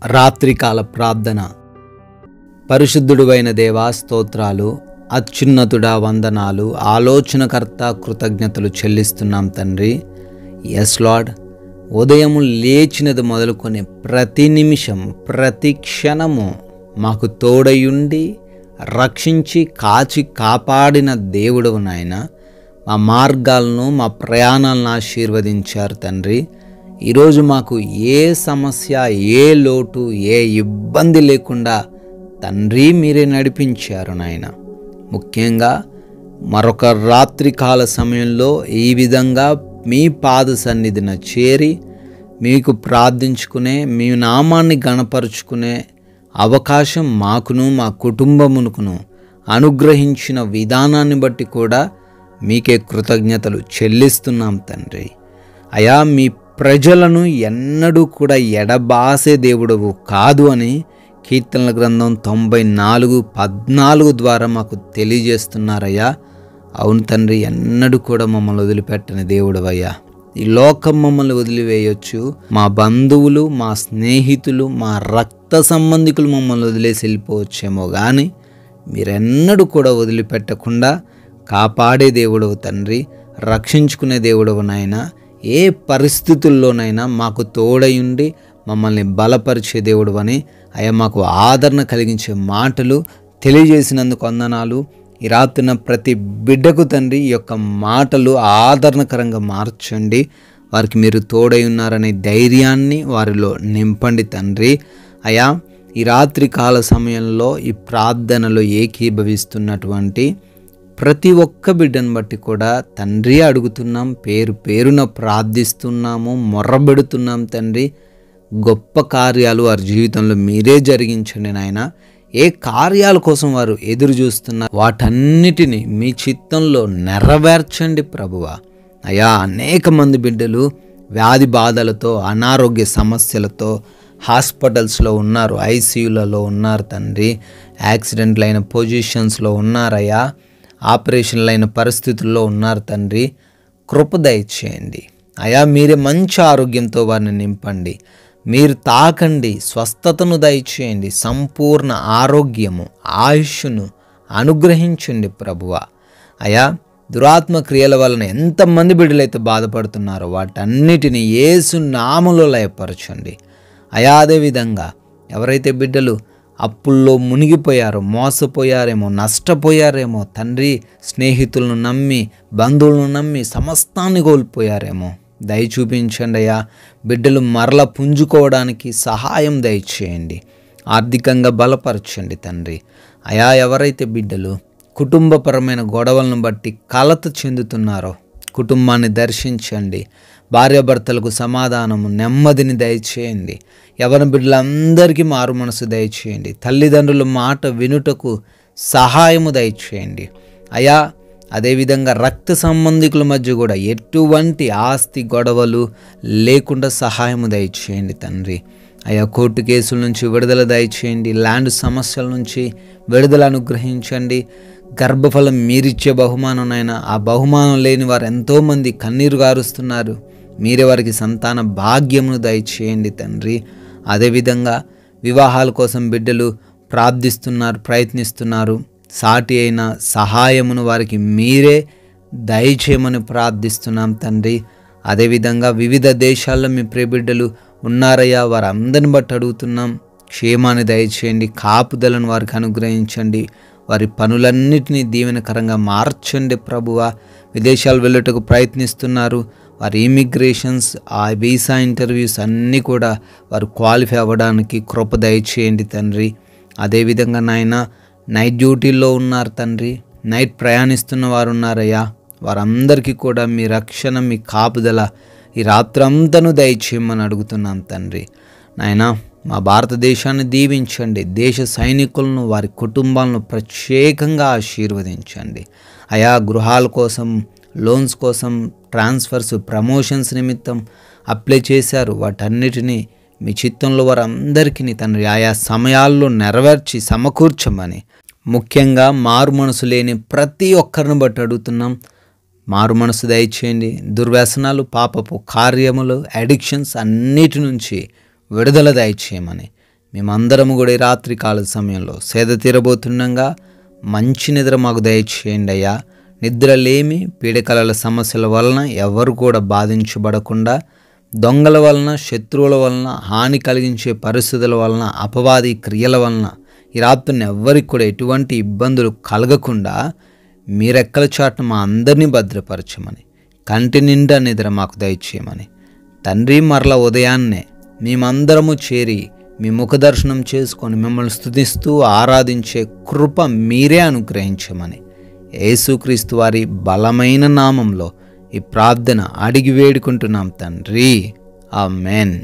రాత్రికాల ప్రార్థన. పరిశుద్ధుడువైన దేవా స్తోత్రాలు, అత్యున్నతుడా వందనాలు, ఆలోచనకర్త కృతజ్ఞతలు చెల్లిస్తున్నాం తండ్రి. ఎస్ లార్డ్, ఉదయము లేచినది మొదలుకొని ప్రతి నిమిషం ప్రతి క్షణము మాకు తోడయుండి రక్షించి కాచి కాపాడిన దేవుడవు నాయన. మా మార్గాలను మా ప్రయాణాలను ఆశీర్వదించారు తండ్రి. ఈరోజు మాకు ఏ సమస్య, ఏ లోటు, ఏ ఇబ్బంది లేకుండా తండ్రి మీరే నడిపించారు నాయన. ముఖ్యంగా మరొక రాత్రికాల సమయంలో ఈ విధంగా మీ పాద సన్నిధిన చేరి మీకు ప్రార్థించుకునే, మీ నామాన్ని గణపరుచుకునే అవకాశం మాకును మా కుటుంబమునకును అనుగ్రహించిన విధానాన్ని బట్టి కూడా మీకే కృతజ్ఞతలు చెల్లిస్తున్నాం తండ్రి. అయా, మీ ప్రజలను ఎన్నడూ కూడా ఎడబాసే దేవుడవు కాదు అని కీర్తనల గ్రంథం 94:14 ద్వారా మాకు తెలియజేస్తున్నారయ్యా. అవును తండ్రి, ఎన్నడూ కూడా మమ్మల్ని వదిలిపెట్టని దేవుడవయ్యా. ఈ లోకం మమ్మల్ని వదిలివేయొచ్చు, మా బంధువులు, మా స్నేహితులు, మా రక్త సంబంధికులు మమ్మల్ని వదిలేసి వెళ్ళిపోవచ్చేమో, కానీ మీరెన్నడూ కూడా వదిలిపెట్టకుండా కాపాడే దేవుడవు తండ్రి, రక్షించుకునే దేవుడవు నాయనా. ఏ పరిస్థితుల్లోనైనా మాకు తోడయుండి మమ్మల్ని బలపరిచే దేవుడు అని అయ్యా మాకు ఆదరణ కలిగించే మాటలు తెలియజేసినందుకు వందనాలు. ఈ రాత్రిన ప్రతి బిడ్డకు తండ్రి ఈ యొక్క మాటలు ఆదరణకరంగా మార్చండి. వారికి మీరు తోడై ఉన్నారనే ధైర్యాన్ని వారిలో నింపండి తండ్రి. అయ్యా, ఈ రాత్రి కాల సమయంలో ఈ ప్రార్థనలో ఏకీభవిస్తున్నటువంటి ప్రతి ఒక్క బిడ్డను బట్టి కూడా తండ్రి అడుగుతున్నాం, పేరు పేరున ప్రార్థిస్తున్నాము, మొర్రబెడుతున్నాం తండ్రి. గొప్ప కార్యాలు వారి జీవితంలో మీరే జరిగించండి నాయన. ఏ కార్యాల కోసం వారు ఎదురు చూస్తున్నారు వాటన్నిటినీ మీ చిత్తంలో నెరవేర్చండి ప్రభువా. అయా, అనేక మంది బిడ్డలు వ్యాధి బాధలతో, అనారోగ్య సమస్యలతో హాస్పిటల్స్లో ఉన్నారు, ఐసీయూలలో ఉన్నారు తండ్రి. యాక్సిడెంట్లైన పొజిషన్స్లో ఉన్నారయ్యా, ఆపరేషన్లైన పరిస్థితుల్లో ఉన్నారు తండ్రి. కృప దయచేయండి అయా. మీరే మంచి ఆరోగ్యంతో వారిని నింపండి, మీరు తాకండి, స్వస్థతను దయచేయండి, సంపూర్ణ ఆరోగ్యము, ఆయుష్ను అనుగ్రహించండి ప్రభువా. అయా, దురాత్మ క్రియల వలన ఎంతమంది బిడ్డలైతే బాధపడుతున్నారో వాటన్నిటిని యేసు నామములో లయపరచండి అయా. అదేవిధంగా ఎవరైతే బిడ్డలు అప్పుల్లో మునిగిపోయారో, మోసపోయారేమో, నష్టపోయారేమో తండ్రి, స్నేహితులను నమ్మి, బంధువులను నమ్మి సమస్తాన్ని కోల్పోయారేమో, దయ చూపించండి అయ్యా. బిడ్డలు మరల పుంజుకోవడానికి సహాయం దయచేయండి, ఆర్థికంగా బలపరచండి తండ్రి. అయా, ఎవరైతే బిడ్డలు కుటుంబపరమైన గొడవలను బట్టి కలత చెందుతున్నారో కుటుంబాన్ని దర్శించండి, భార్యాభర్తలకు సమాధానము, నెమ్మదిని దయచేయండి. యవన బిడ్డలందరికీ మారు మనసు దయచేయండి, తల్లిదండ్రుల మాట వినుటకు సహాయము దయచేయండి అయా. అదేవిధంగా రక్త సంబంధికుల మధ్య కూడా ఎటువంటి ఆస్తి గొడవలు లేకుండా సహాయము దయచేయండి తండ్రి. అయా, కోర్టు కేసుల నుంచి విడుదల దయచేయండి, ల్యాండ్ సమస్యల నుంచి విడుదల అనుగ్రహించండి. గర్భఫలం మీరిచ్చే బహుమానంనైనా ఆ బహుమానం లేని వారు ఎంతోమంది కన్నీరు గారుస్తున్నారు, మీరే వారికి సంతాన భాగ్యమును దయచేయండి తండ్రి. అదేవిధంగా వివాహాల కోసం బిడ్డలు ప్రార్థిస్తున్నారు, ప్రయత్నిస్తున్నారు. సాటి అయిన సహాయమును వారికి మీరే దయచేయమని ప్రార్థిస్తున్నాం తండ్రి. అదేవిధంగా వివిధ దేశాల్లో మీ ప్రియబిడ్డలు ఉన్నారయ్యా, వారందరిని బట్టి అడుగుతున్నాం, క్షేమాన్ని దయచేయండి, కాపుదలను వారికి అనుగ్రహించండి, వారి పనులన్నిటినీ దీవెనకరంగా మార్చండి ప్రభువా. విదేశాలు వెళ్ళుటకు ప్రయత్నిస్తున్నారు, వారి ఇమిగ్రేషన్స్, ఆ వీసా ఇంటర్వ్యూస్ అన్నీ కూడా వారు క్వాలిఫై అవ్వడానికి కృప దయచేయండి తండ్రి. అదేవిధంగా నాయన, నైట్ డ్యూటీల్లో ఉన్నారు తండ్రి, నైట్ ప్రయాణిస్తున్న వారు ఉన్నారయ్యా, వారందరికీ కూడా మీ రక్షణ, మీ కాపుదల ఈ రాత్రంతను దయచేయమని అడుగుతున్నాం తండ్రి. నాయన, మా భారతదేశాన్ని దీవించండి, దేశ సైనికులను, వారి కుటుంబాలను ప్రత్యేకంగా ఆశీర్వదించండి అయా. గృహాల కోసం, లోన్స్ కోసం, ట్రాన్స్ఫర్స్, ప్రమోషన్స్ నిమిత్తం అప్లై చేశారు, వాటన్నిటినీ మీ చిత్తంలో వారందరికీ తండ్రి ఆయా సమయాల్లో నెరవేర్చి సమకూర్చమని, ముఖ్యంగా మారు మనసు లేని ప్రతి ఒక్కరిని బట్టి అడుగుతున్నాం. మారు మనసు దయచేయండి, దుర్వ్యసనాలు, పాపపు కార్యములు, అడిక్షన్స్ అన్నిటి నుంచి విడుదల దయచేయమని మేమందరము కూడా ఈ రాత్రి కాల సమయంలో సేద తీరబోతుండగా మంచి నిద్ర మాకు దయచేయండి అయ్యా. నిద్రలేమి పీడకలల సమస్యల వలన ఎవరు కూడా బాధించబడకుండా, దొంగల వలన, శత్రువుల వలన, హాని కలిగించే పరిస్థితుల వలన, అపవాది క్రియల వలన ఈ రాత్రిని ఎవ్వరికి కూడా ఎటువంటి ఇబ్బందులు కలగకుండా మీ రెక్కల చాటున మా అందరినీ భద్రపరచమని, కంటి నిండా నిద్ర మాకు దయచేయమని తండ్రి, మరల ఉదయాన్నే మేమందరము చేరి మీ ముఖదర్శనం చేసుకొని మిమ్మల్ని స్తుతిస్తూ ఆరాధించే కృప మీరే అనుగ్రహించమని యేసుక్రీస్తు వారి బలమైన నామంలో ఈ ప్రార్థన అడిగి వేడుకుంటున్నాం తండ్రి. ఆమేన్.